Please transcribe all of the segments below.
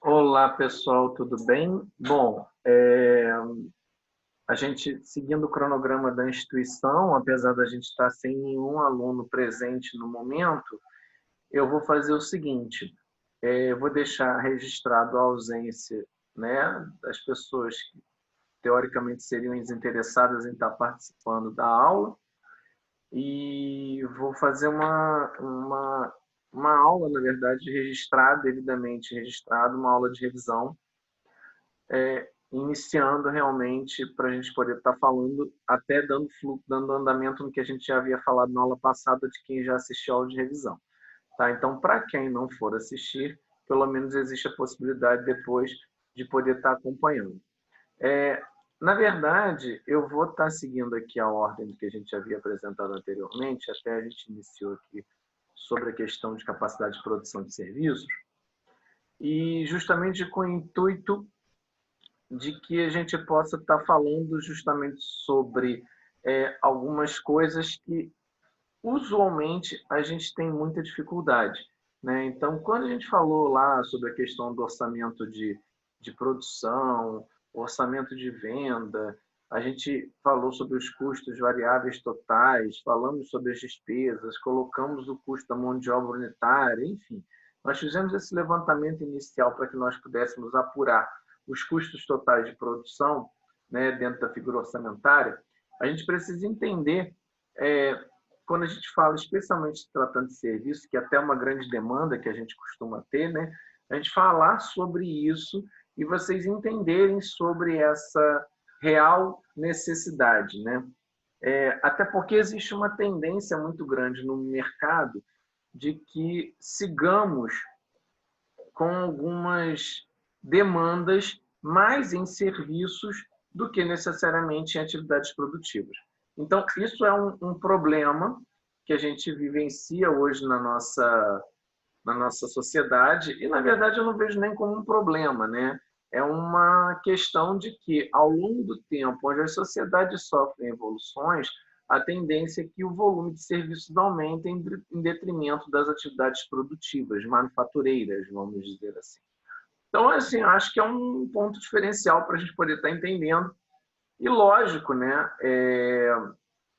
Olá, pessoal, tudo bem? Bom, a gente, seguindo o cronograma da instituição, apesar da gente estar sem nenhum aluno presente no momento, eu vou fazer o seguinte, eu vou deixar registrado a ausência, né, das pessoas que teoricamente seriam interessadas em estar participando da aula e vou fazer uma aula, na verdade, registrada, devidamente registrada, uma aula de revisão, iniciando realmente para a gente poder estar falando, até dando andamento no que a gente já havia falado na aula passada de quem já assistiu a aula de revisão. Tá? Então, para quem não for assistir, pelo menos existe a possibilidade depois de poder estar acompanhando. Na verdade, eu vou estar seguindo aqui a ordem que a gente havia apresentado anteriormente, até a gente iniciou aqui sobre a questão de capacidade de produção de serviços, e justamente com o intuito de que a gente possa estar falando justamente sobre algumas coisas que usualmente a gente tem muita dificuldade, né? Então, quando a gente falou lá sobre a questão do orçamento de produção, orçamento de venda, a gente falou sobre os custos variáveis totais, falamos sobre as despesas, colocamos o custo da mão de obra unitária, enfim. Nós fizemos esse levantamento inicial para que nós pudéssemos apurar os custos totais de produção, né, dentro da figura orçamentária. A gente precisa entender, quando a gente fala, especialmente tratando de serviço, que é até uma grande demanda que a gente costuma ter, né, a gente falar sobre isso e vocês entenderem sobre essa real necessidade, né? Até porque existe uma tendência muito grande no mercado de que sigamos com algumas demandas mais em serviços do que necessariamente em atividades produtivas. Então, isso é um problema que a gente vivencia hoje na nossa sociedade, e, na verdade, eu não vejo nem como um problema, né? É uma questão de que, ao longo do tempo, onde as sociedades sofrem evoluções, a tendência é que o volume de serviços aumente em detrimento das atividades produtivas, manufatureiras, vamos dizer assim. Então, assim, acho que é um ponto diferencial para a gente poder estar entendendo. E, lógico, né,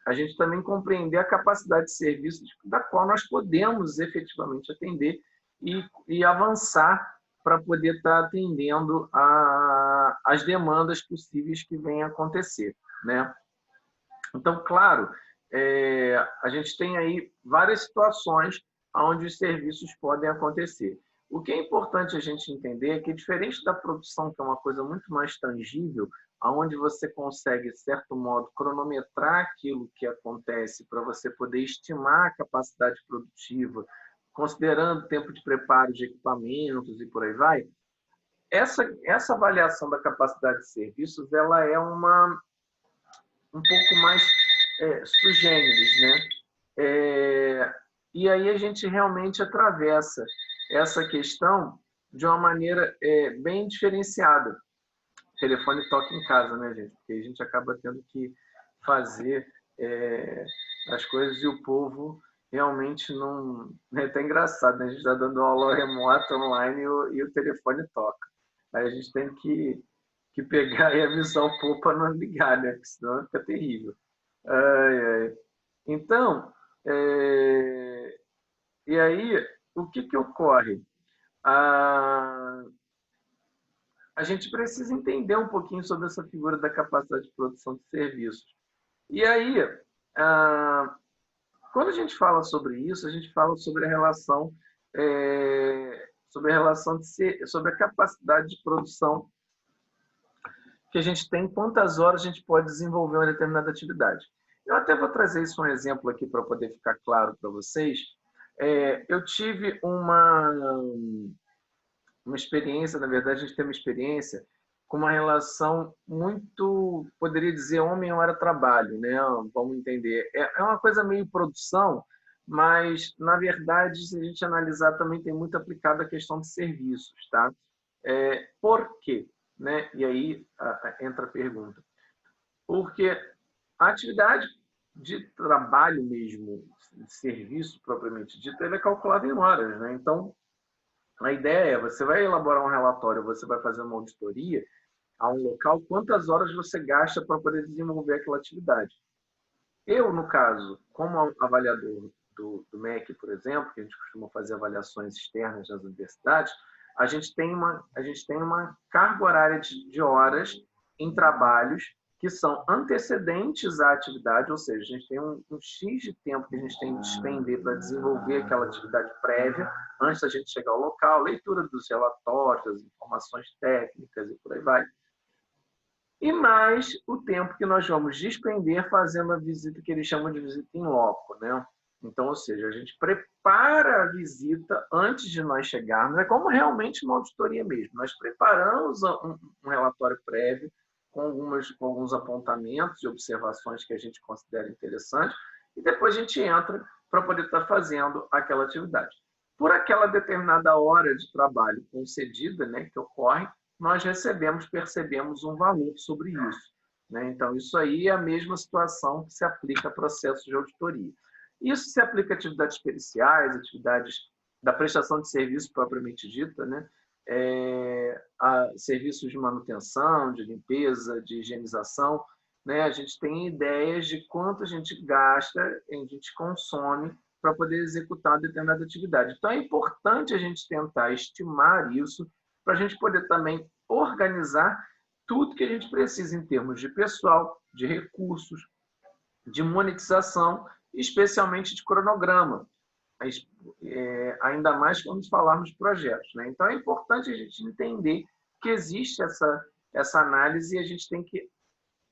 a gente também compreender a capacidade de serviço da qual nós podemos efetivamente atender e avançar para poder estar atendendo as demandas possíveis que venham a acontecer, né? Então, claro, a gente tem aí várias situações onde os serviços podem acontecer. O que é importante a gente entender é que, diferente da produção, que é uma coisa muito mais tangível, onde você consegue, de certo modo, cronometrar aquilo que acontece para você poder estimar a capacidade produtiva, considerando o tempo de preparo de equipamentos e por aí vai, essa avaliação da capacidade de serviços ela é um pouco mais sui generis, né? E aí a gente realmente atravessa essa questão de uma maneira bem diferenciada. O telefone toca em casa, né, gente? Porque a gente acaba tendo que fazer as coisas e o povo realmente não... É até engraçado, né? A gente está dando aula remota online e o telefone toca. Aí a gente tem que pegar e avisar o povo para não ligar, né? Porque senão fica terrível. Então, e aí, o que ocorre? A gente precisa entender um pouquinho sobre essa figura da capacidade de produção de serviços. E aí, quando a gente fala sobre isso, a gente fala sobre a relação, sobre a capacidade de produção que a gente tem, quantas horas a gente pode desenvolver uma determinada atividade. Eu até vou trazer isso um exemplo aqui para poder ficar claro para vocês. Eu tive uma experiência, na verdade, a gente tem uma experiência com uma relação muito, poderia dizer, homem-hora-trabalho, né? Vamos entender. É uma coisa meio produção, mas, na verdade, se a gente analisar, também tem muito aplicado a questão de serviços, tá? Por quê? Né? E aí entra a pergunta. Porque a atividade de trabalho mesmo, de serviço propriamente dito, ele é calculado em horas, né? Então, A ideia é, você vai elaborar um relatório, você vai fazer uma auditoria a um local, quantas horas você gasta para poder desenvolver aquela atividade. Eu, no caso, como avaliador do MEC, por exemplo, que a gente costuma fazer avaliações externas nas universidades, a gente tem uma carga horária de horas em trabalhos que são antecedentes à atividade, ou seja, a gente tem um X de tempo que a gente tem de despender para desenvolver aquela atividade prévia, antes da gente chegar ao local, leitura dos relatórios, informações técnicas e por aí vai. E mais o tempo que nós vamos despender fazendo a visita que eles chamam de visita in loco, né? Então, ou seja, a gente prepara a visita antes de nós chegarmos, é como realmente uma auditoria mesmo. Nós preparamos um relatório prévio com alguns apontamentos e observações que a gente considera interessantes e depois a gente entra para poder estar fazendo aquela atividade. Por aquela determinada hora de trabalho concedida, né, que ocorre, nós percebemos um valor sobre isso, né? Então, isso aí é a mesma situação que se aplica a processos de auditoria. Isso se aplica a atividades periciais, atividades da prestação de serviço propriamente dita, né? A serviços de manutenção, de limpeza, de higienização, né? A gente tem ideias de quanto a gente gasta, a gente consome para poder executar determinada atividade. Então, é importante a gente tentar estimar isso para a gente poder também organizar tudo que a gente precisa em termos de pessoal, de recursos, de monetização, especialmente de cronograma, ainda mais quando falarmos de projetos, né? Então, é importante a gente entender que existe essa análise e a gente tem que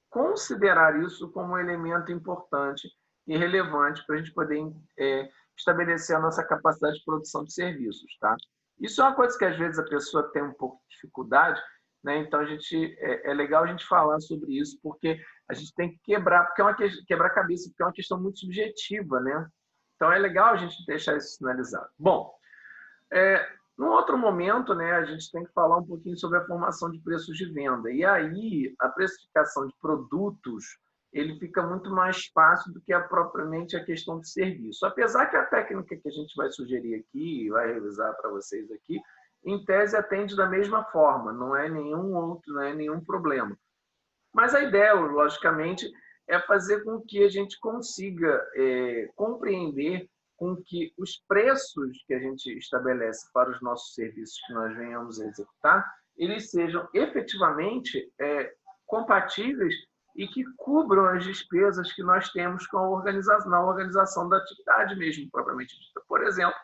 considerar isso como um elemento importante e relevante para a gente poder estabelecer a nossa capacidade de produção de serviços, tá? Isso é uma coisa que às vezes a pessoa tem um pouco de dificuldade, né? Então é legal a gente falar sobre isso, porque a gente tem que quebrar, porque é uma quebra-cabeça, porque é uma questão muito subjetiva, né? Então é legal a gente deixar isso sinalizado. Bom, num outro momento, né, a gente tem que falar um pouquinho sobre a formação de preços de venda. E aí, a precificação de produtos, ele fica muito mais fácil do que propriamente a questão de serviço. Apesar que a técnica que a gente vai sugerir aqui, vai revisar para vocês aqui, em tese atende da mesma forma, não é nenhum problema. Mas a ideia, logicamente, é fazer com que a gente consiga compreender com que os preços que a gente estabelece para os nossos serviços que nós venhamos a executar, eles sejam efetivamente compatíveis e que cubram as despesas que nós temos com na organização da atividade mesmo, propriamente dita. Por exemplo,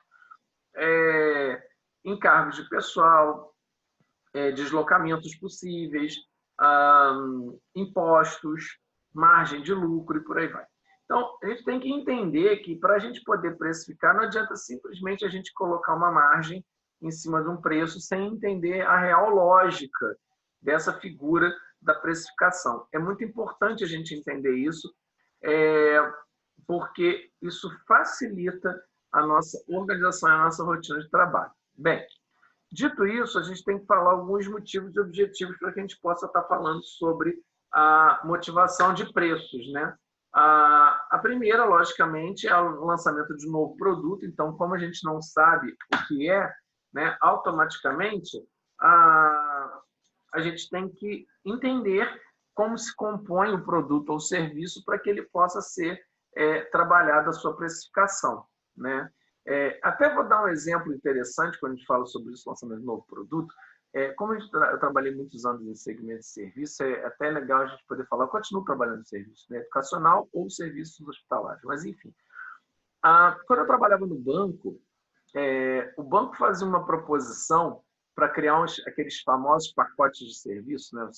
encargos de pessoal, deslocamentos possíveis, impostos, margem de lucro e por aí vai. Então, a gente tem que entender que para a gente poder precificar, não adianta simplesmente a gente colocar uma margem em cima de um preço sem entender a real lógica dessa figura da precificação. É muito importante a gente entender isso, porque isso facilita a nossa organização e a nossa rotina de trabalho. Bem, dito isso, a gente tem que falar alguns motivos e objetivos para que a gente possa estar falando sobre a motivação de preços, né? A primeira, logicamente, é o lançamento de um novo produto. Então, como a gente não sabe o que é, né, automaticamente a gente tem que entender como se compõe o produto ou serviço para que ele possa ser trabalhado a sua precificação, né? Até vou dar um exemplo interessante quando a gente fala sobre isso, lançamento de novo produto. Como eu trabalhei muitos anos em segmento de serviço, é até legal a gente poder falar, eu continuo trabalhando em serviço, né, educacional ou serviços hospitalares, mas enfim. Quando eu trabalhava no banco, o banco fazia uma proposição para criar aqueles famosos pacotes de serviço, né?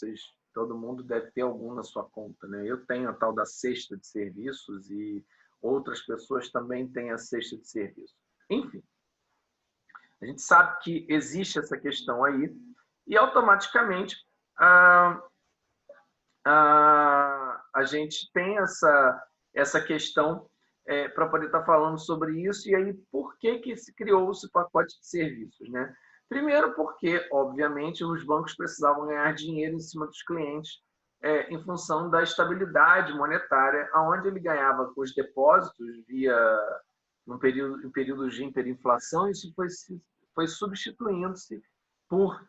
Todo mundo deve ter algum na sua conta, né? Eu tenho a tal da cesta de serviços e outras pessoas também têm a cesta de serviço. Enfim, a gente sabe que existe essa questão aí e automaticamente a gente tem essa questão para poder estar falando sobre isso. E aí, por que se criou esse pacote de serviços, né? Primeiro porque, obviamente, os bancos precisavam ganhar dinheiro em cima dos clientes em função da estabilidade monetária, onde ele ganhava com os depósitos em períodos de hiperinflação. Isso foi substituindo-se por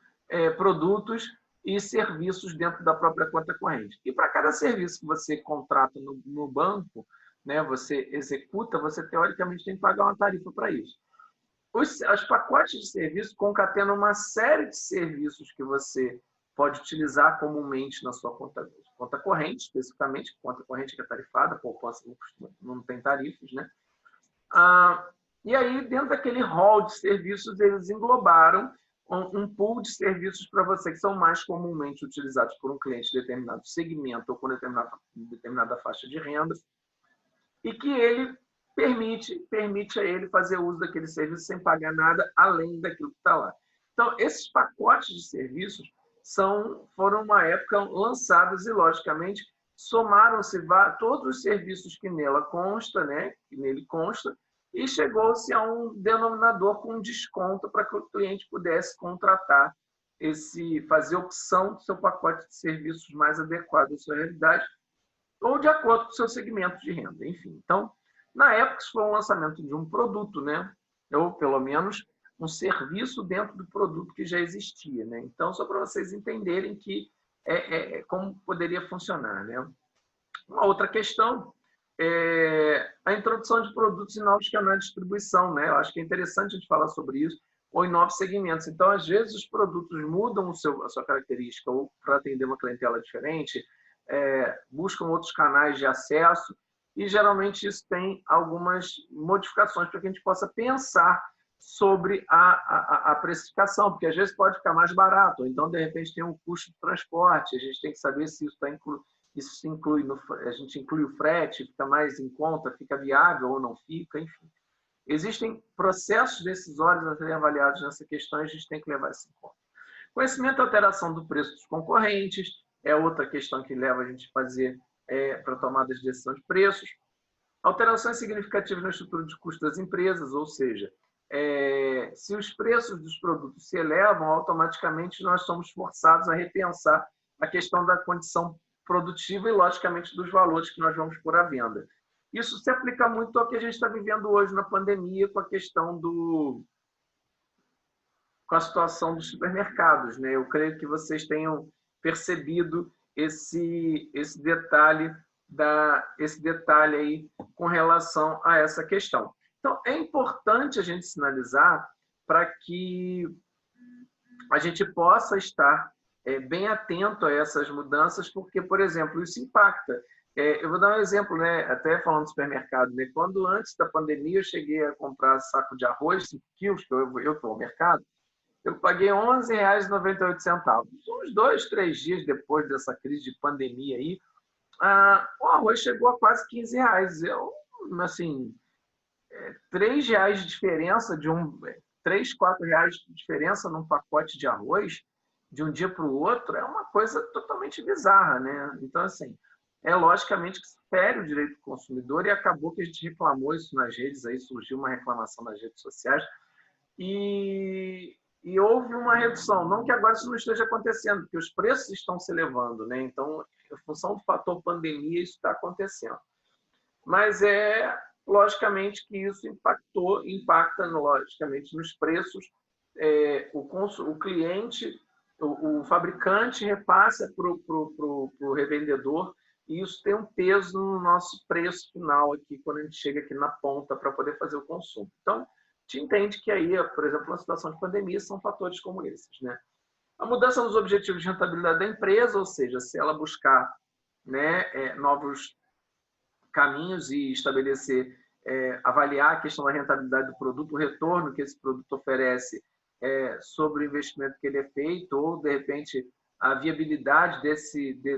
produtos e serviços dentro da própria conta corrente. E para cada serviço que você contrata no banco, né, você executa, você teoricamente tem que pagar uma tarifa para isso. Os pacotes de serviço concatenam uma série de serviços que você pode utilizar comumente na sua conta corrente, especificamente, conta corrente que é tarifada, poupança não tem tarifas, né? E aí, dentro daquele hall de serviços, eles englobaram um pool de serviços para você que são mais comumente utilizados por um cliente de determinado segmento ou com determinada faixa de renda, e que ele permite a ele fazer uso daquele serviço sem pagar nada além daquilo que está lá. Então, esses pacotes de serviços foram, uma época, lançados e, logicamente, somaram-se todos os serviços que nele consta, e chegou-se a um denominador com desconto para que o cliente pudesse contratar fazer opção do seu pacote de serviços mais adequado à sua realidade ou de acordo com o seu segmento de renda, enfim. Então, na época, isso foi um lançamento de um produto, né? Ou, pelo menos, um serviço dentro do produto que já existia, né? Então, só para vocês entenderem como poderia funcionar, né? Uma outra questão é a introdução de produtos em novos canais de distribuição, né? Eu acho que é interessante a gente falar sobre isso, ou em novos segmentos. Então, às vezes, os produtos mudam a sua característica, ou para atender uma clientela diferente, buscam outros canais de acesso, e geralmente isso tem algumas modificações para que a gente possa pensar sobre a precificação, porque às vezes pode ficar mais barato, ou então de repente tem um custo de transporte, a gente tem que saber se isso a gente inclui o frete, fica mais em conta, fica viável ou não fica, enfim. Existem processos decisórios a serem avaliados nessa questão e a gente tem que levar isso em conta. Conhecimento e alteração do preço dos concorrentes é outra questão que leva a gente a fazer para tomada de decisão de preços. Alterações significativas na estrutura de custos das empresas, ou seja, se os preços dos produtos se elevam, automaticamente nós somos forçados a repensar a questão da condição produtiva e, logicamente, dos valores que nós vamos pôr à venda. Isso se aplica muito ao que a gente está vivendo hoje na pandemia, com a questão com a situação dos supermercados, né? Eu creio que vocês tenham percebido esse detalhe aí com relação a essa questão. Então, é importante a gente sinalizar para que a gente possa estar bem atento a essas mudanças, porque, por exemplo, isso impacta. Eu vou dar um exemplo, né? Até falando do supermercado, né? Quando antes da pandemia eu cheguei a comprar saco de arroz, 5 quilos, que eu vou ao mercado, eu paguei R$ 11,98. Uns 2, 3 dias depois dessa crise de pandemia aí, o arroz chegou a quase R$ 15. Assim, R$ 3 de diferença, 3, 4 reais de diferença num pacote de arroz, de um dia para o outro, é uma coisa totalmente bizarra, né? Então, assim, logicamente que fere o direito do consumidor, e acabou que a gente reclamou isso nas redes, aí surgiu uma reclamação nas redes sociais, e houve uma redução. Não que agora isso não esteja acontecendo, porque os preços estão se elevando, né? Então, em função do fator pandemia, isso está acontecendo. Mas logicamente que isso impacta logicamente nos preços. O cliente, o fabricante repassa para o revendedor, e isso tem um peso no nosso preço final aqui, quando a gente chega aqui na ponta para poder fazer o consumo. Então, a gente entende que aí, por exemplo, na situação de pandemia, são fatores como esses, né? A mudança nos objetivos de rentabilidade da empresa, ou seja, se ela buscar, né, novos caminhos e estabelecer, avaliar a questão da rentabilidade do produto, o retorno que esse produto oferece sobre o investimento que ele é feito, ou, de repente, a viabilidade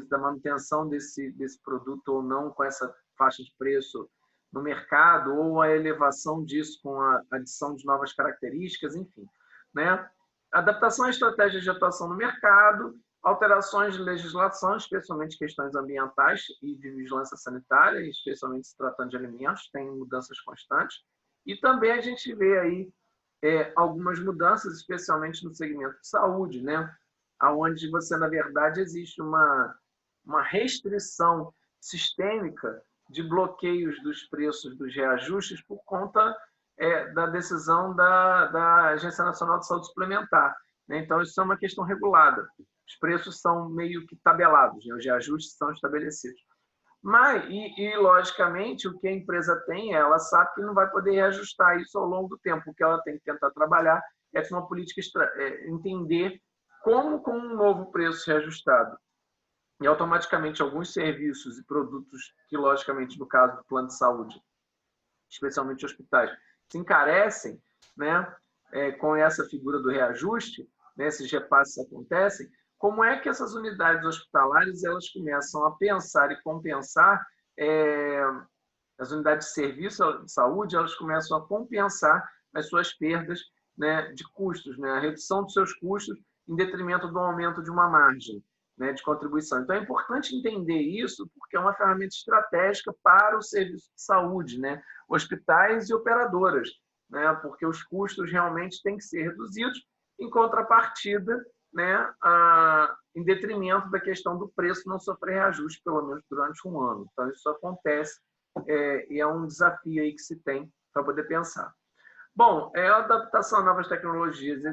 da manutenção desse produto ou não com essa faixa de preço no mercado, ou a elevação disso com a adição de novas características, enfim, né? Adaptação a estratégias de atuação no mercado, alterações de legislação, especialmente questões ambientais e de vigilância sanitária, especialmente se tratando de alimentos, tem mudanças constantes. E também a gente vê aí algumas mudanças, especialmente no segmento de saúde, né? Onde você, na verdade, existe uma restrição sistêmica de bloqueios dos preços dos reajustes por conta da decisão da Agência Nacional de Saúde Suplementar, né? Então, isso é uma questão regulada. Os preços são meio que tabelados, né? Os reajustes são estabelecidos. Mas, logicamente, o que a empresa tem, ela sabe que não vai poder reajustar isso ao longo do tempo. O que ela tem que tentar trabalhar é com uma política, entender como, com um novo preço reajustado, e automaticamente alguns serviços e produtos que, logicamente, no caso do plano de saúde, especialmente hospitais, se encarecem, né, com essa figura do reajuste, né, esses repasses acontecem, como é que essas unidades hospitalares elas começam a pensar e compensar, as unidades de serviço de saúde, elas começam a compensar as suas perdas, né, de custos, né, a redução dos seus custos em detrimento do aumento de uma margem, né, de contribuição. Então, é importante entender isso, porque é uma ferramenta estratégica para o serviço de saúde, né, hospitais e operadoras, né, porque os custos realmente têm que ser reduzidos em contrapartida, né, em detrimento da questão do preço não sofrer reajuste, pelo menos durante um ano. Então, isso acontece e é um desafio aí que se tem para poder pensar. Bom, a adaptação a novas tecnologias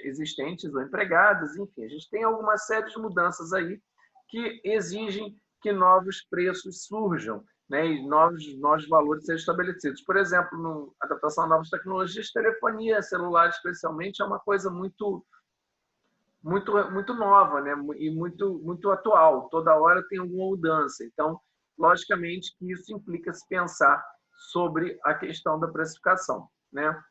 existentes ou empregadas, enfim, a gente tem alguma série de mudanças aí que exigem que novos preços surjam, né, e novos valores sejam estabelecidos. Por exemplo, a adaptação a novas tecnologias, telefonia celular especialmente, é uma coisa muito nova, né, e muito atual. Toda hora tem alguma mudança. Então, logicamente que isso implica se pensar sobre a questão da precificação, né?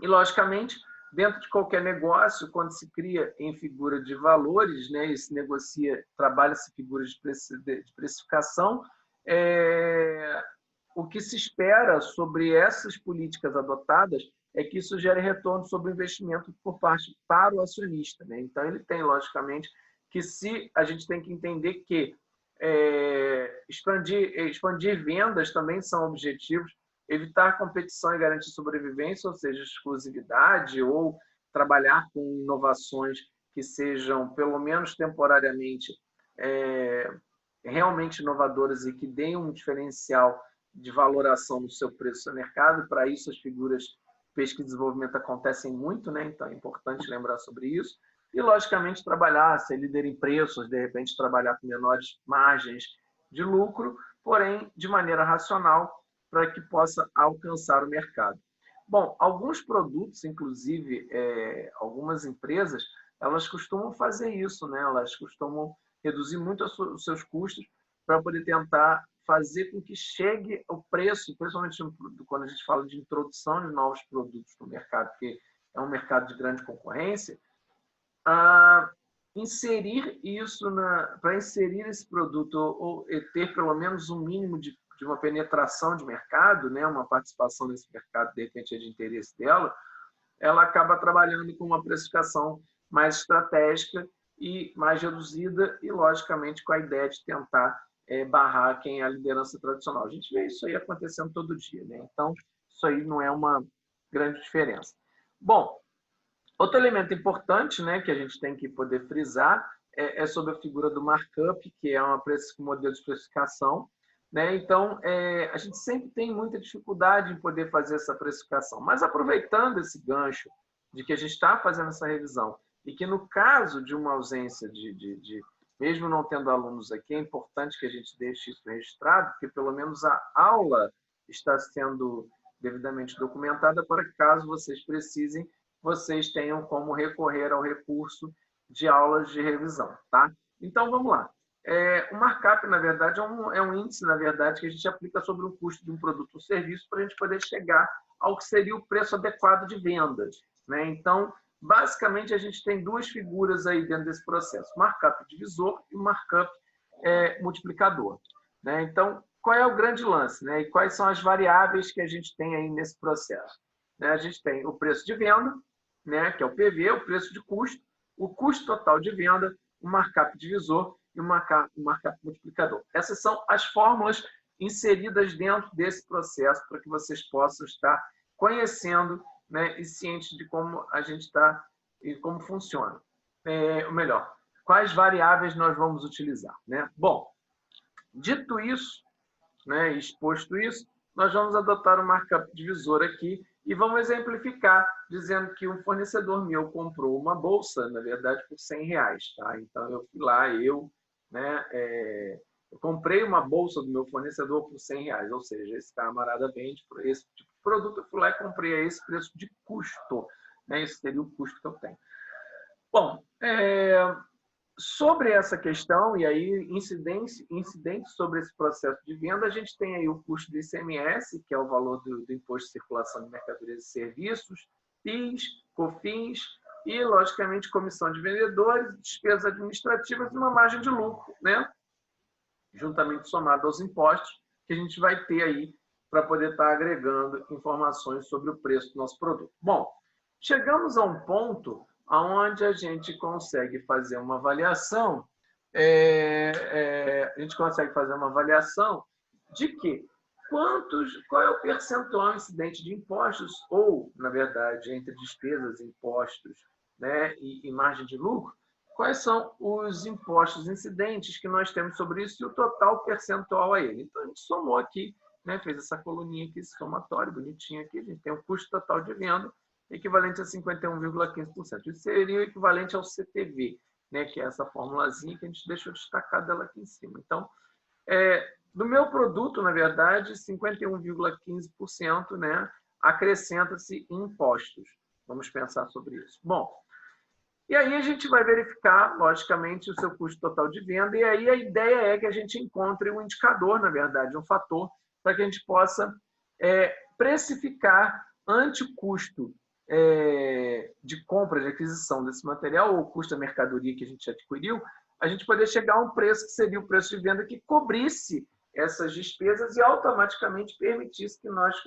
E, logicamente, dentro de qualquer negócio, quando se cria em figura de valores, né, e se negocia, trabalha-se figuras de precificação, o que se espera sobre essas políticas adotadas é que isso gere retorno sobre o investimento por parte para o acionista, né? Então, ele tem, logicamente, que se a gente tem que entender que expandir vendas também são objetivos, evitar competição e garantir sobrevivência, ou seja, exclusividade, ou trabalhar com inovações que sejam, pelo menos temporariamente, realmente inovadoras e que deem um diferencial de valoração no seu preço no mercado. Para isso, as figuras de pesquisa e desenvolvimento acontecem muito, né? Então é importante lembrar sobre isso. E, logicamente, trabalhar, ser líder em preços, de repente trabalhar com menores margens de lucro, porém de maneira racional, para que possa alcançar o mercado. Bom, alguns produtos, inclusive algumas empresas, elas costumam fazer isso, né? Elas costumam reduzir muito os seus custos para poder tentar fazer com que chegue o preço, principalmente quando a gente fala de introdução de novos produtos no mercado, porque é um mercado de grande concorrência, inserir isso para inserir esse produto ou ter pelo menos um mínimo de uma penetração de mercado, né, uma participação nesse mercado, de repente, é de interesse dela, ela acaba trabalhando com uma precificação mais estratégica e mais reduzida e, logicamente, com a ideia de tentar barrar quem é a liderança tradicional. A gente vê isso aí acontecendo todo dia, né? Então, isso aí não é uma grande diferença. Bom, outro elemento importante, né, que a gente tem que poder frisar é sobre a figura do markup, que é um modelo de precificação, né? Então, a gente sempre tem muita dificuldade em poder fazer essa precificação. Mas, aproveitando esse gancho de que a gente está fazendo essa revisão e que, no caso de uma ausência mesmo não tendo alunos aqui, é importante que a gente deixe isso registrado, porque pelo menos a aula está sendo devidamente documentada para que, caso vocês precisem, vocês tenham como recorrer ao recurso de aulas de revisão, tá? Então, vamos lá. O markup, na verdade, é um índice, na verdade, que a gente aplica sobre o custo de um produto ou serviço para a gente poder chegar ao que seria o preço adequado de vendas, né? Então, basicamente, a gente tem duas figuras aí dentro desse processo, o markup divisor e o markup multiplicador, né? Então, qual é o grande lance, né? E quais são as variáveis que a gente tem aí nesse processo? A gente tem o preço de venda, né, que é o PV, o preço de custo, o custo total de venda, o markup divisor e o markup multiplicador. Essas são as fórmulas inseridas dentro desse processo para que vocês possam estar conhecendo, né, e cientes de como a gente está e como funciona. Ou melhor, quais variáveis nós vamos utilizar, né? Bom, dito isso, né, exposto isso, nós vamos adotar o markup divisor aqui, E vamos exemplificar dizendo que um fornecedor meu comprou uma bolsa, na verdade, por R$100. Tá? Então, eu fui lá, eu comprei uma bolsa do meu fornecedor por R$100, ou seja, esse camarada vende por esse tipo de produto, eu fui lá e comprei a esse preço de custo. Né? Esse seria o custo que eu tenho. Bom, sobre essa questão, e aí incidente sobre esse processo de venda, a gente tem aí o custo do ICMS, que é o valor do Imposto de Circulação de Mercadorias e Serviços, PIS, COFINS e, logicamente, comissão de vendedores, despesas administrativas e uma margem de lucro, né? Juntamente somado aos impostos, que a gente vai ter aí para poder estar agregando informações sobre o preço do nosso produto. Bom, chegamos a um ponto onde a gente consegue fazer uma avaliação, de que qual é o percentual incidente de impostos, ou, na verdade, entre despesas, impostos, né, e margem de lucro, quais são os impostos incidentes que nós temos sobre isso e o total percentual a ele. Então, a gente somou aqui, né, fez essa coluninha aqui, esse somatório bonitinho aqui, a gente tem o custo total de venda, equivalente a 51,15%. Isso seria o equivalente ao CTV, né, que é essa formulazinha que a gente deixou destacada dela aqui em cima. Então, do meu produto, na verdade, 51,15%, né, acrescenta-se impostos. Vamos pensar sobre isso. Bom, e aí a gente vai verificar, logicamente, o seu custo total de venda, e aí a ideia é que a gente encontre um indicador, na verdade, um fator, para que a gente possa precificar ante o custo de compra, de aquisição desse material, ou o custo da mercadoria que a gente adquiriu, a gente poder chegar a um preço que seria o preço de venda que cobrisse essas despesas e automaticamente permitisse que nós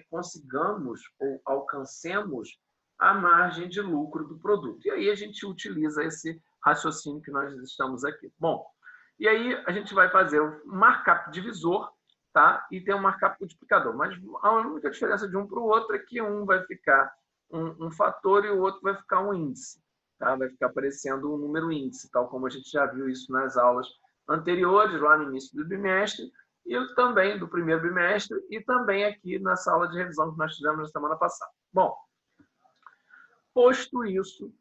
consigamos ou alcancemos a margem de lucro do produto. E aí a gente utiliza esse raciocínio que nós estamos aqui. Bom, e aí a gente vai fazer um markup divisor, tá? E tem um markup multiplicador. Mas a única diferença de um para o outro é que um vai ficar um fator e o outro vai ficar um índice. Tá? Vai ficar aparecendo um número índice, tal como a gente já viu isso nas aulas anteriores, lá no início do bimestre, e também do primeiro bimestre, e também aqui nessa aula de revisão que nós tivemos na semana passada. Bom, posto isso,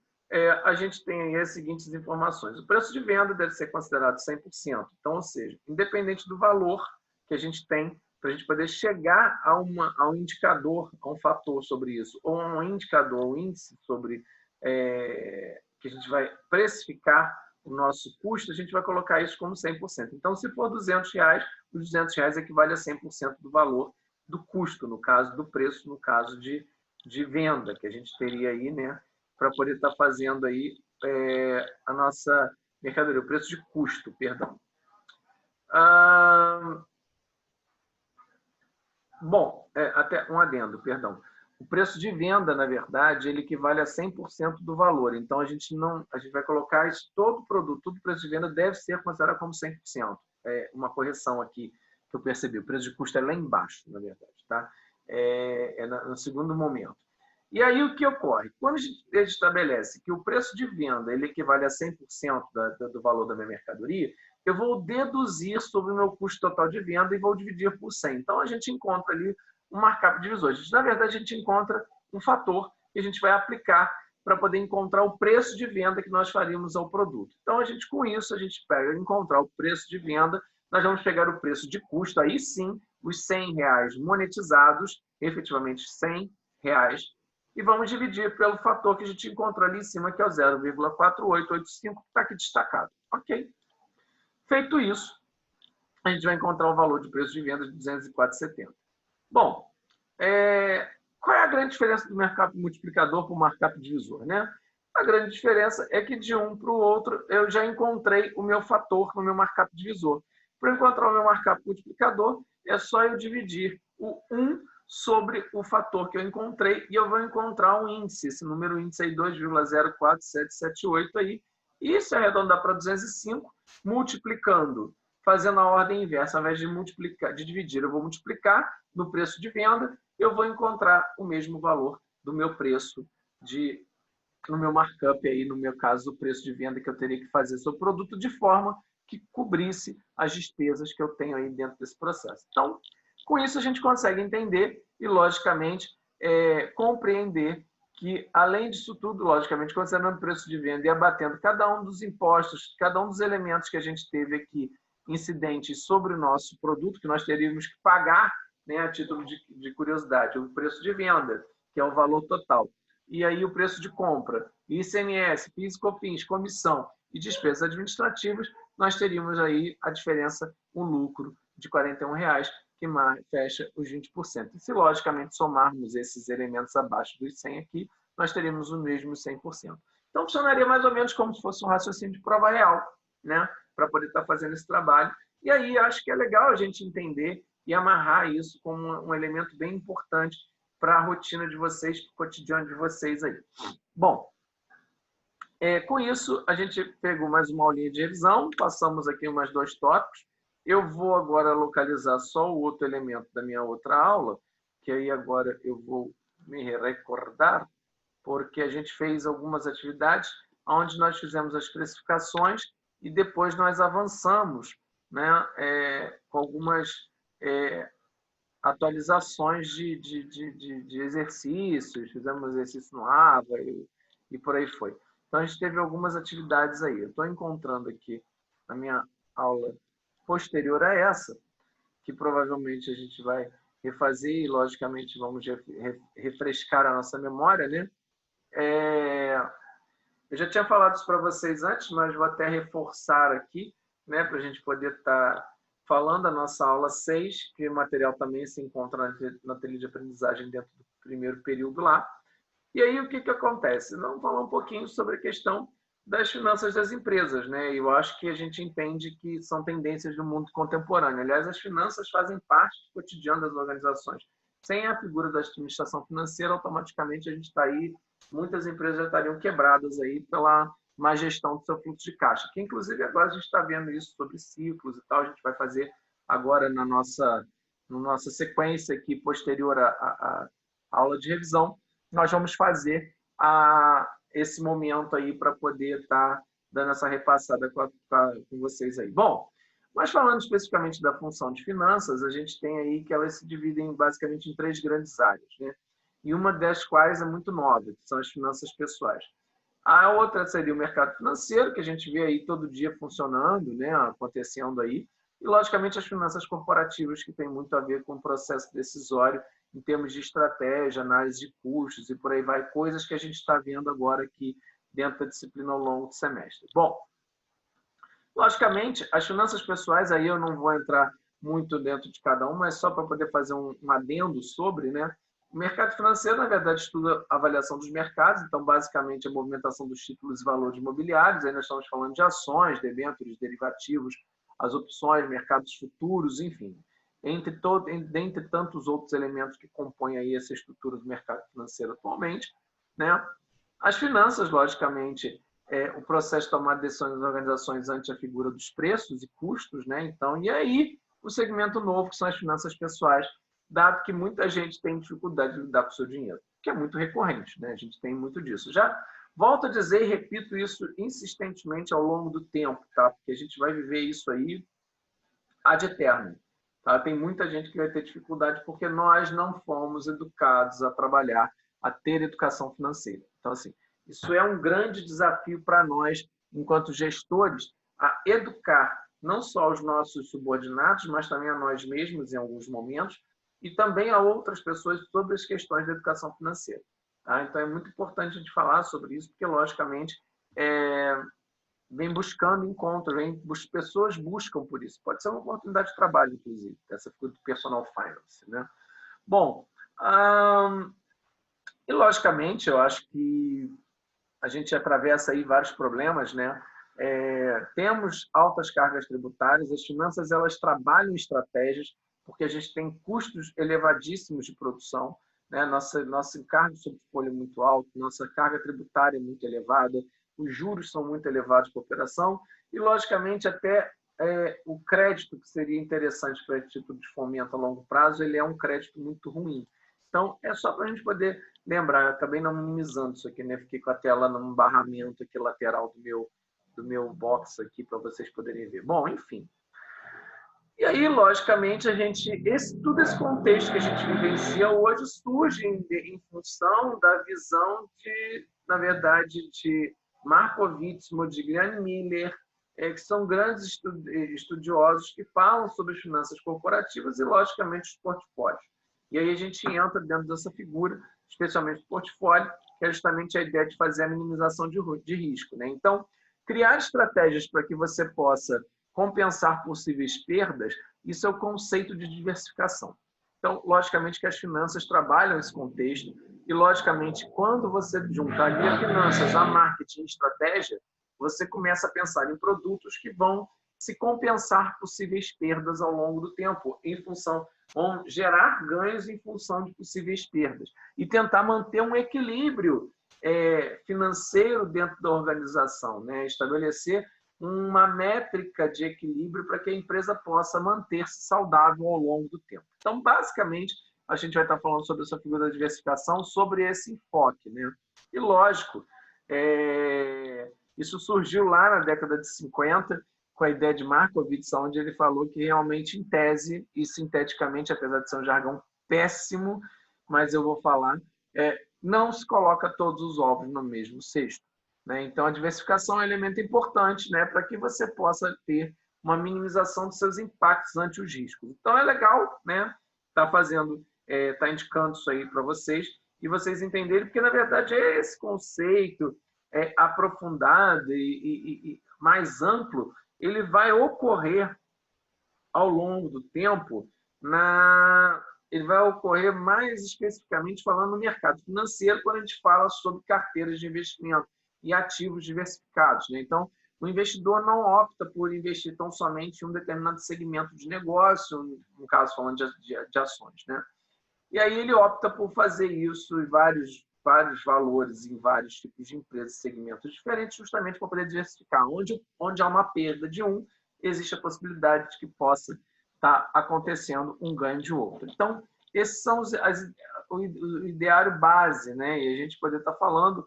a gente tem aí as seguintes informações. O preço de venda deve ser considerado 100%. Então, ou seja, independente do valor que a gente tem, para a gente poder chegar a um indicador, a um fator sobre isso, ou a um indicador, um índice sobre que a gente vai precificar o nosso custo, a gente vai colocar isso como 100%. Então, se for R$200, os R$200 equivale a 100% do valor do custo, no caso do preço, no caso de venda que a gente teria aí, né, para poder estar fazendo aí a nossa mercadoria, o preço de custo, perdão. Bom, até um adendo, perdão. O preço de venda, na verdade, ele equivale a 100% do valor. Então, a gente vai colocar isso, todo produto, todo preço de venda deve ser considerado como 100%. Uma correção aqui que eu percebi. O preço de custo é lá embaixo, na verdade, tá? No segundo momento. E aí, o que ocorre? Quando a gente estabelece que o preço de venda ele equivale a 100% do valor da minha mercadoria, eu vou deduzir sobre o meu custo total de venda e vou dividir por 100. Então, a gente encontra ali um markup divisor. Na verdade, a gente encontra um fator que a gente vai aplicar para poder encontrar o preço de venda que nós faríamos ao produto. Então, com isso, a gente pega encontrar o preço de venda, nós vamos pegar o preço de custo, aí sim, os R$100 monetizados, efetivamente R$100, e vamos dividir pelo fator que a gente encontrou ali em cima, que é o 0,4885, que está aqui destacado. Ok. Feito isso, a gente vai encontrar o valor de preço de venda de R$204,70. Bom, qual é a grande diferença do markup multiplicador para o markup divisor, né? A grande diferença é que de um para o outro eu já encontrei o meu fator no meu markup divisor. Para encontrar o meu markup multiplicador, é só eu dividir o 1 sobre o fator que eu encontrei e eu vou encontrar um índice, esse número índice aí, 2,04778 aí, e se arredondar para 205, multiplicando, fazendo a ordem inversa, ao invés de dividir, eu vou multiplicar no preço de venda, eu vou encontrar o mesmo valor do meu preço no meu markup aí, no meu caso, o preço de venda que eu teria que fazer sobre o produto, de forma que cobrisse as despesas que eu tenho aí dentro desse processo. Então, com isso a gente consegue entender e, logicamente, compreender que, além disso tudo, logicamente, considerando o preço de venda e abatendo cada um dos impostos, cada um dos elementos que a gente teve aqui incidentes sobre o nosso produto, que nós teríamos que pagar, né, a título de curiosidade, o preço de venda, que é o valor total. E aí o preço de compra, ICMS, PIS e COFINS, comissão e despesas administrativas, nós teríamos aí a diferença, um lucro de R$ 41,00, que fecha os 20%. E se, logicamente, somarmos esses elementos abaixo dos 100 aqui, nós teríamos o mesmo 100%. Então, funcionaria mais ou menos como se fosse um raciocínio de prova real, né? Para poder estar fazendo esse trabalho. E aí, acho que é legal a gente entender e amarrar isso como um elemento bem importante para a rotina de vocês, para o cotidiano de vocês aí. Bom, com isso, a gente pegou mais uma aulinha de revisão, passamos aqui mais 2 tópicos. Eu vou agora localizar só o outro elemento da minha outra aula, que aí agora eu vou me recordar, porque a gente fez algumas atividades onde nós fizemos as especificações e depois nós avançamos, né, com algumas atualizações de exercícios, fizemos exercício no AVA e por aí foi. Então, a gente teve algumas atividades aí. Eu estou encontrando aqui a minha aula posterior a essa, que provavelmente a gente vai refazer e, logicamente, vamos refrescar a nossa memória, né? Eu já tinha falado isso para vocês antes, mas vou até reforçar aqui, né, para a gente poder estar falando a nossa aula 6, que o material também se encontra na trilha de aprendizagem dentro do primeiro período lá. E aí, o que acontece? Vamos falar um pouquinho sobre a questão das finanças das empresas, né? Eu acho que a gente entende que são tendências do mundo contemporâneo. Aliás, as finanças fazem parte do cotidiano das organizações. Sem a figura da administração financeira, automaticamente a gente está aí, muitas empresas já estariam quebradas aí pela má gestão do seu fluxo de caixa, que inclusive agora a gente está vendo isso sobre ciclos e tal, a gente vai fazer agora na nossa sequência aqui posterior à aula de revisão, nós vamos fazer esse momento aí para poder estar dando essa repassada com vocês aí. Bom, mas falando especificamente da função de finanças, a gente tem aí que elas se dividem basicamente em 3 grandes áreas, né? E uma das quais é muito nova, que são as finanças pessoais. A outra seria o mercado financeiro, que a gente vê aí todo dia funcionando, né, acontecendo aí. E, logicamente, as finanças corporativas, que tem muito a ver com o processo decisório em termos de estratégia, análise de custos e por aí vai, coisas que a gente está vendo agora aqui dentro da disciplina ao longo do semestre. Bom, logicamente, as finanças pessoais, aí eu não vou entrar muito dentro de cada uma, mas só para poder fazer um adendo sobre, né? O mercado financeiro, na verdade, estuda a avaliação dos mercados, então, basicamente, a movimentação dos títulos e valores imobiliários, aí nós estamos falando de ações, debêntures, derivativos, as opções, mercados futuros, enfim, dentre tantos outros elementos que compõem aí essa estrutura do mercado financeiro atualmente, né? As finanças, logicamente, o processo de tomar decisões das organizações ante a figura dos preços e custos, né? Então, e aí o segmento novo, que são as finanças pessoais, dado que muita gente tem dificuldade de lidar com o seu dinheiro, que é muito recorrente, né? A gente tem muito disso. Já volto a dizer e repito isso insistentemente ao longo do tempo, tá? Porque a gente vai viver isso aí ad eternum. Tá? Tem muita gente que vai ter dificuldade porque nós não fomos educados a trabalhar, a ter educação financeira. Então, assim, isso é um grande desafio para nós, enquanto gestores, a educar não só os nossos subordinados, mas também a nós mesmos em alguns momentos, e também a outras pessoas sobre as questões da educação financeira. Tá? Então, é muito importante a gente falar sobre isso, porque, logicamente, vem buscando encontros, pessoas buscam por isso. Pode ser uma oportunidade de trabalho, inclusive, essa figura do personal finance, né? Bom, e logicamente, eu acho que a gente atravessa aí vários problemas, né? Temos altas cargas tributárias, as finanças elas trabalham estratégias, porque a gente tem custos elevadíssimos de produção, né? Nosso encargo sobre folha é muito alto, nossa carga tributária é muito elevada, os juros são muito elevados para a operação e, logicamente, até o crédito, que seria interessante para esse tipo de fomento a longo prazo, ele é um crédito muito ruim. Então, é só para a gente poder lembrar. Eu acabei não minimizando isso aqui, né? Fiquei com a tela num barramento aqui lateral do meu box aqui para vocês poderem ver. Bom, enfim. E aí, logicamente, todo esse contexto que a gente vivencia hoje surge em função da visão na verdade, de Markowitz, Modigliani e Miller, que são grandes estudiosos que falam sobre as finanças corporativas e, logicamente, os portfólios. E aí a gente entra dentro dessa figura, especialmente o portfólio, que é justamente a ideia de fazer a minimização de risco, né? Então, criar estratégias para que você possa compensar possíveis perdas, isso é o conceito de diversificação. Então, logicamente que as finanças trabalham esse contexto e, logicamente, quando você juntaria finanças a marketing e estratégia, você começa a pensar em produtos que vão se compensar possíveis perdas ao longo do tempo, vão gerar ganhos em função de possíveis perdas e tentar manter um equilíbrio financeiro dentro da organização, né? Estabelecer uma métrica de equilíbrio para que a empresa possa manter-se saudável ao longo do tempo. Então, basicamente, a gente vai estar falando sobre essa figura da diversificação, sobre esse enfoque, né? E, lógico, isso surgiu lá na década de 50, com a ideia de Markowitz, onde ele falou que realmente, em tese e sinteticamente, apesar de ser um jargão péssimo, mas eu vou falar, não se coloca todos os ovos no mesmo cesto, né? Então, a diversificação é um elemento importante, né, para que você possa ter uma minimização dos seus impactos ante os riscos. Então, é legal, né, tá indicando isso aí para vocês e vocês entenderem, porque, na verdade, é esse conceito aprofundado e mais amplo, ele vai ocorrer ao longo do tempo, ele vai ocorrer mais especificamente falando no mercado financeiro, quando a gente fala sobre carteiras de investimento e ativos diversificados, né? Então, o investidor não opta por investir tão somente em um determinado segmento de negócio, no caso falando de ações, né? E aí ele opta por fazer isso em vários valores, em vários tipos de empresas, segmentos diferentes, justamente para poder diversificar. Onde há uma perda de um, existe a possibilidade de que possa estar acontecendo um ganho de outro. Então, esses são o ideário base, né? E a gente poder estar falando,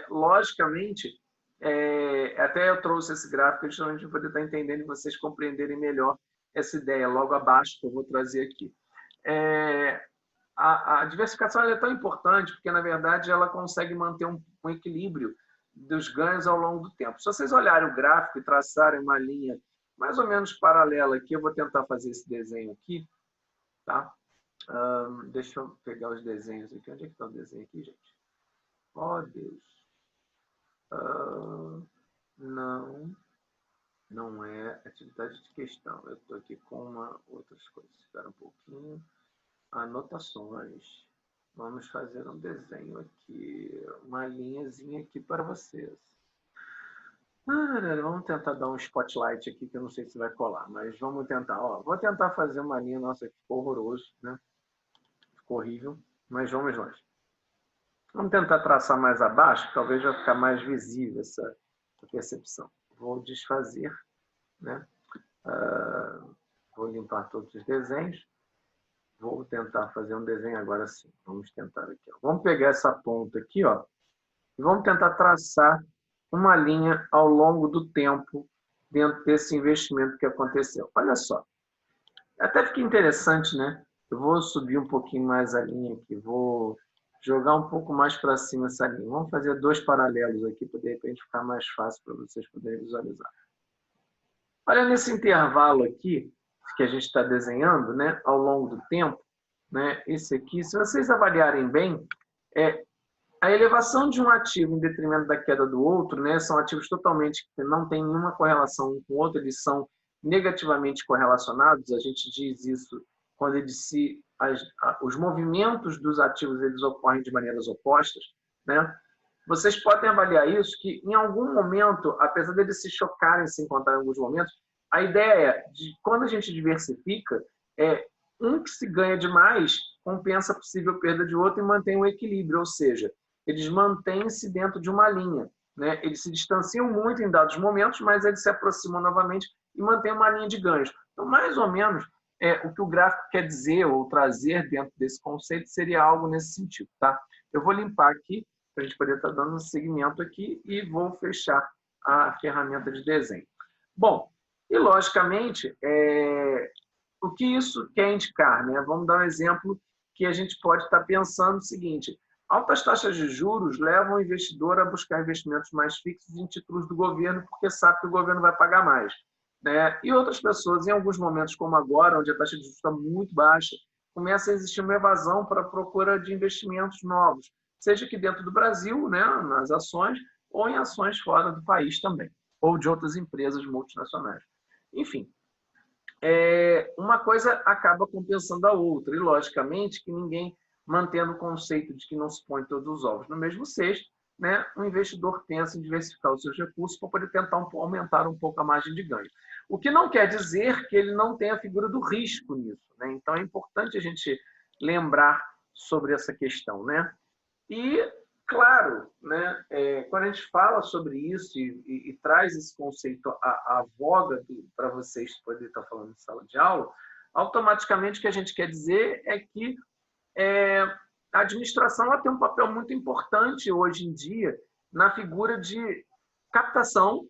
logicamente, até eu trouxe esse gráfico justamente para poder estar entendendo e vocês compreenderem melhor essa ideia, logo abaixo, que eu vou trazer aqui. A diversificação é tão importante porque, na verdade, ela consegue manter um equilíbrio dos ganhos ao longo do tempo. Se vocês olharem o gráfico e traçarem uma linha mais ou menos paralela aqui, eu vou tentar fazer esse desenho aqui, tá? Deixa eu pegar os desenhos aqui. Onde é que está o desenho aqui, gente? Oh, Deus. Não é atividade de questão. Eu estou aqui com outras coisas. Espera um pouquinho. Anotações. Vamos fazer um desenho aqui, uma linhazinha aqui para vocês. Vamos tentar dar um spotlight aqui, que eu não sei se vai colar, mas vamos tentar. Vou tentar fazer uma linha, nossa, ficou horroroso, né? Ficou horrível, mas vamos lá. Vamos tentar traçar mais abaixo, talvez vai ficar mais visível essa percepção. Vou desfazer, né? Vou limpar todos os desenhos. Vou tentar fazer um desenho agora sim. Vamos tentar aqui. Vamos pegar essa ponta aqui, ó, e vamos tentar traçar uma linha ao longo do tempo dentro desse investimento que aconteceu. Olha só. Até fica interessante, né? Eu vou subir um pouquinho mais a linha aqui. Vou jogar um pouco mais para cima essa linha. Vamos fazer dois paralelos aqui para, de repente, ficar mais fácil para vocês poderem visualizar. Olha nesse intervalo aqui, que a gente está desenhando, né, ao longo do tempo, né, esse aqui, se vocês avaliarem bem, a elevação de um ativo em detrimento da queda do outro, né, são ativos totalmente que não têm nenhuma correlação um com o outro, eles são negativamente correlacionados, a gente diz isso quando os movimentos dos ativos eles ocorrem de maneiras opostas, né? Vocês podem avaliar isso, que em algum momento, apesar deles se chocarem, se encontrarem em alguns momentos, a ideia de quando a gente diversifica, um que se ganha demais compensa a possível perda de outro e mantém um equilíbrio, ou seja, eles mantêm-se dentro de uma linha, né? Eles se distanciam muito em dados momentos, mas eles se aproximam novamente e mantêm uma linha de ganhos. Então, mais ou menos, o que o gráfico quer dizer ou trazer dentro desse conceito seria algo nesse sentido, tá? Eu vou limpar aqui, para a gente poder estar dando um segmento aqui e vou fechar a ferramenta de desenho. Bom, e logicamente, o que isso quer indicar, né? Vamos dar um exemplo que a gente pode estar pensando o seguinte: altas taxas de juros levam o investidor a buscar investimentos mais fixos em títulos do governo, porque sabe que o governo vai pagar mais, né? E outras pessoas, em alguns momentos como agora, onde a taxa de juros está muito baixa, começa a existir uma evasão para a procura de investimentos novos, seja aqui dentro do Brasil, né, nas ações, ou em ações fora do país também, ou de outras empresas multinacionais. Enfim, uma coisa acaba compensando a outra, e logicamente que ninguém, mantendo o conceito de que não se põe todos os ovos no mesmo cesto, né, o investidor pensa em diversificar os seus recursos para poder tentar aumentar um pouco a margem de ganho. O que não quer dizer que ele não tenha a figura do risco nisso, né? Então é importante a gente lembrar sobre essa questão, né? E, claro, né, quando a gente fala sobre isso e traz esse conceito à voga para vocês poderem estar falando em sala de aula, automaticamente o que a gente quer dizer é que a administração ela tem um papel muito importante hoje em dia na figura de captação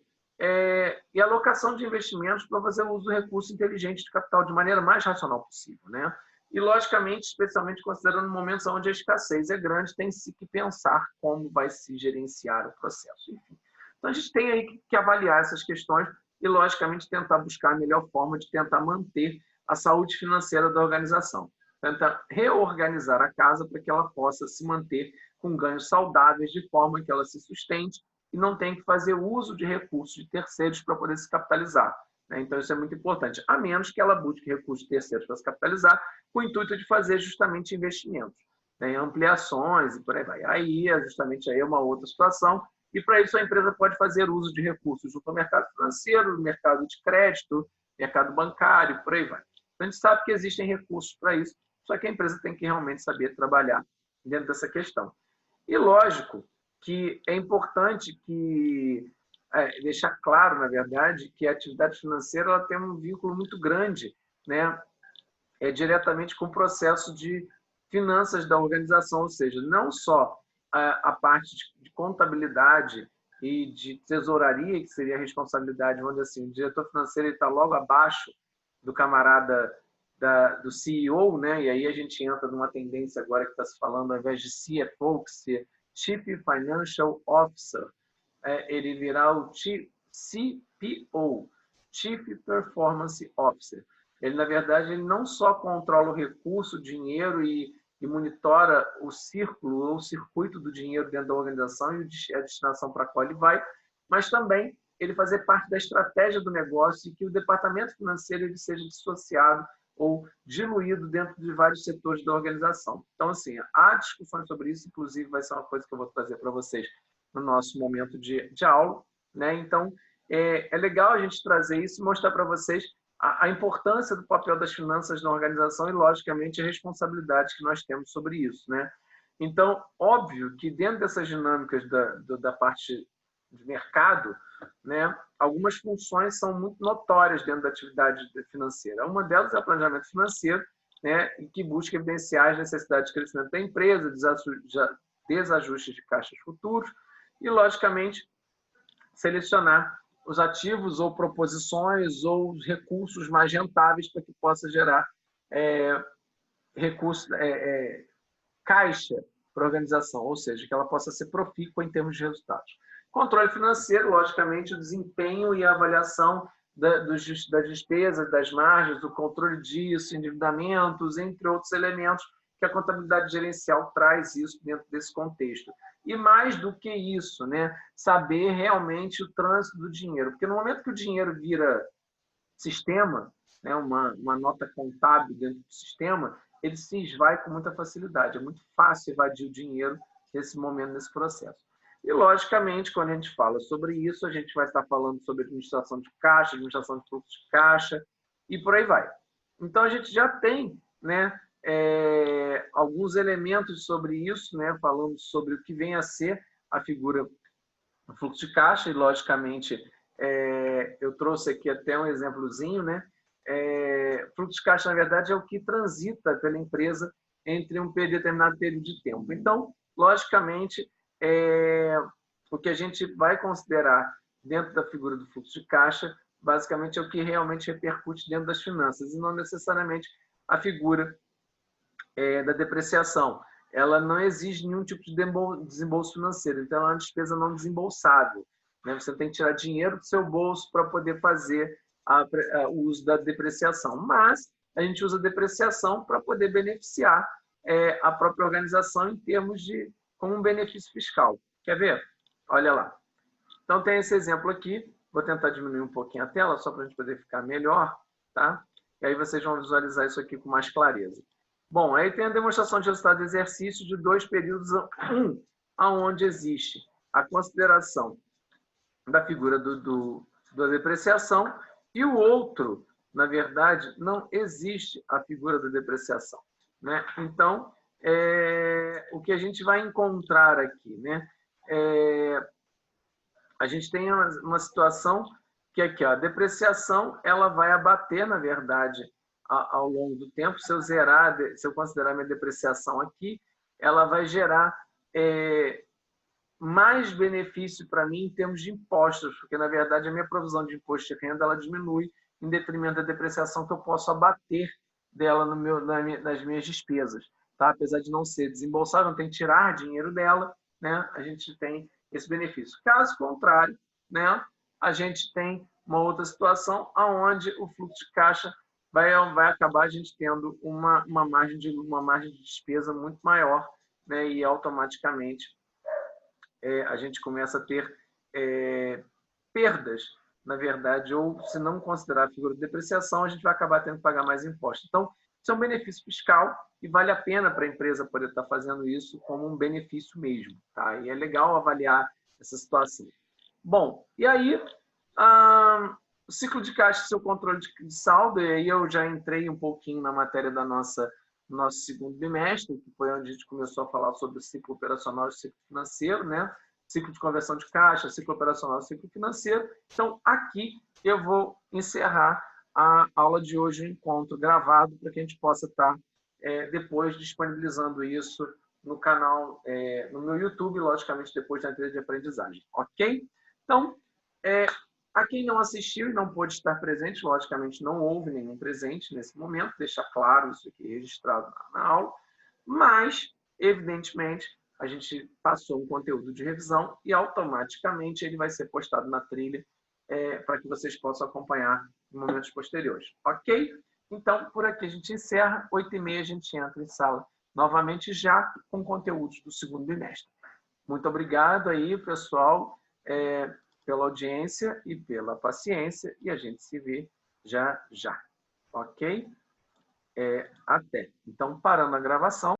e alocação de investimentos para fazer o uso do recurso inteligente de capital de maneira mais racional possível, né? E, logicamente, especialmente considerando momentos onde a escassez é grande, tem-se que pensar como vai se gerenciar o processo. Enfim. Então, a gente tem aí que avaliar essas questões e, logicamente, tentar buscar a melhor forma de tentar manter a saúde financeira da organização. Tentar reorganizar a casa para que ela possa se manter com ganhos saudáveis, de forma que ela se sustente e não tenha que fazer uso de recursos de terceiros para poder se capitalizar. Então, isso é muito importante, a menos que ela busque recursos terceiros para se capitalizar, com o intuito de fazer justamente investimentos, em ampliações e por aí vai. Aí, justamente, aí é uma outra situação, e para isso a empresa pode fazer uso de recursos junto ao mercado financeiro, mercado de crédito, mercado bancário, por aí vai. Então, a gente sabe que existem recursos para isso, só que a empresa tem que realmente saber trabalhar dentro dessa questão. E, lógico, que é importante deixar claro, na verdade, que a atividade financeira ela tem um vínculo muito grande, né, diretamente com o processo de finanças da organização, ou seja, não só a parte de contabilidade e de tesouraria, que seria a responsabilidade, vamos dizer assim, o diretor financeiro está logo abaixo do camarada do CEO, né? E aí a gente entra numa tendência agora que está se falando, ao invés de CFO, que ser Chief Financial Officer, ele virá o CPO, Chief Performance Officer. Ele, na verdade, ele não só controla o recurso, o dinheiro e monitora o círculo ou o circuito do dinheiro dentro da organização e a destinação para a qual ele vai, mas também ele fazer parte da estratégia do negócio e que o departamento financeiro ele seja dissociado ou diluído dentro de vários setores da organização. Então, assim, há discussões sobre isso, inclusive vai ser uma coisa que eu vou trazer para vocês no nosso momento de aula, né? Então, é legal a gente trazer isso e mostrar para vocês a importância do papel das finanças na organização e, logicamente, a responsabilidade que nós temos sobre isso, né? Então, óbvio que dentro dessas dinâmicas da parte de mercado, né, algumas funções são muito notórias dentro da atividade financeira. Uma delas é o planejamento financeiro, né, que busca evidenciar as necessidades de crescimento da empresa, desajustes de caixas futuros e, logicamente, selecionar os ativos ou proposições ou os recursos mais rentáveis para que possa gerar caixa para a organização, ou seja, que ela possa ser profícua em termos de resultados. Controle financeiro, logicamente, o desempenho e a avaliação das despesas, das margens, do controle disso, endividamentos, entre outros elementos que a contabilidade gerencial traz isso dentro desse contexto. E mais do que isso, né, saber realmente o trânsito do dinheiro. Porque no momento que o dinheiro vira sistema, né, uma nota contábil dentro do sistema, ele se esvai com muita facilidade. É muito fácil evadir o dinheiro nesse momento, nesse processo. E, logicamente, quando a gente fala sobre isso, a gente vai estar falando sobre administração de caixa, administração de fluxo de caixa e por aí vai. Então, a gente já tem, né, alguns elementos sobre isso, né, falando sobre o que vem a ser a figura do fluxo de caixa e, logicamente, eu trouxe aqui até um exemplozinho, né? Fluxo de caixa, na verdade, é o que transita pela empresa entre um determinado período de tempo. Então, logicamente, o que a gente vai considerar dentro da figura do fluxo de caixa basicamente é o que realmente repercute dentro das finanças, e não necessariamente a figura da depreciação. Ela não exige nenhum tipo de desembolso financeiro, então ela é uma despesa não desembolsável, né? Você tem que tirar dinheiro do seu bolso para poder fazer o uso da depreciação, mas a gente usa a depreciação para poder beneficiar a própria organização em termos de como um benefício fiscal. Quer ver? Olha lá. Então tem esse exemplo aqui, vou tentar diminuir um pouquinho a tela, só para a gente poder ficar melhor, tá? E aí vocês vão visualizar isso aqui com mais clareza. Bom, aí tem a demonstração de resultado de exercício de 2 períodos, onde existe a consideração da figura da depreciação, e o outro, na verdade, não existe a figura da depreciação, né? Então, o que a gente vai encontrar aqui, né? A gente tem uma situação que aqui, ó, a depreciação ela vai abater, na verdade, ao longo do tempo. Se eu considerar minha depreciação aqui, ela vai gerar mais benefício para mim em termos de impostos, porque, na verdade, a minha provisão de imposto de renda ela diminui em detrimento da depreciação que eu posso abater dela nas minhas despesas. Tá? Apesar de não ser desembolsável, não tem que tirar dinheiro dela, né? A gente tem esse benefício. Caso contrário, né? A gente tem uma outra situação onde o fluxo de caixa vai acabar a gente tendo uma margem de despesa muito maior, né? E automaticamente a gente começa a ter perdas, na verdade, ou se não considerar a figura de depreciação, a gente vai acabar tendo que pagar mais impostos. Então, isso é um benefício fiscal e vale a pena para a empresa poder estar fazendo isso como um benefício mesmo. Tá? E é legal avaliar essa situação. Bom, e aí, o ciclo de caixa e seu controle de saldo, e aí eu já entrei um pouquinho na matéria do nosso segundo bimestre, que foi onde a gente começou a falar sobre o ciclo operacional e o ciclo financeiro, né? Ciclo de conversão de caixa, ciclo operacional e ciclo financeiro. Então, aqui eu vou encerrar a aula de hoje, o encontro gravado, para que a gente possa estar depois disponibilizando isso no canal, no meu YouTube, logicamente depois da trilha de aprendizagem, ok? Então, a quem não assistiu e não pôde estar presente, logicamente não houve nenhum presente nesse momento, deixa claro isso aqui registrado na aula, mas, evidentemente, a gente passou um conteúdo de revisão e automaticamente ele vai ser postado na trilha para que vocês possam acompanhar em momentos posteriores, ok? Então, por aqui a gente encerra, 8h30 a gente entra em sala novamente já com conteúdos do segundo bimestre. Muito obrigado aí, pessoal, pela audiência e pela paciência, e a gente se vê já já, ok? Até. Então, parando a gravação.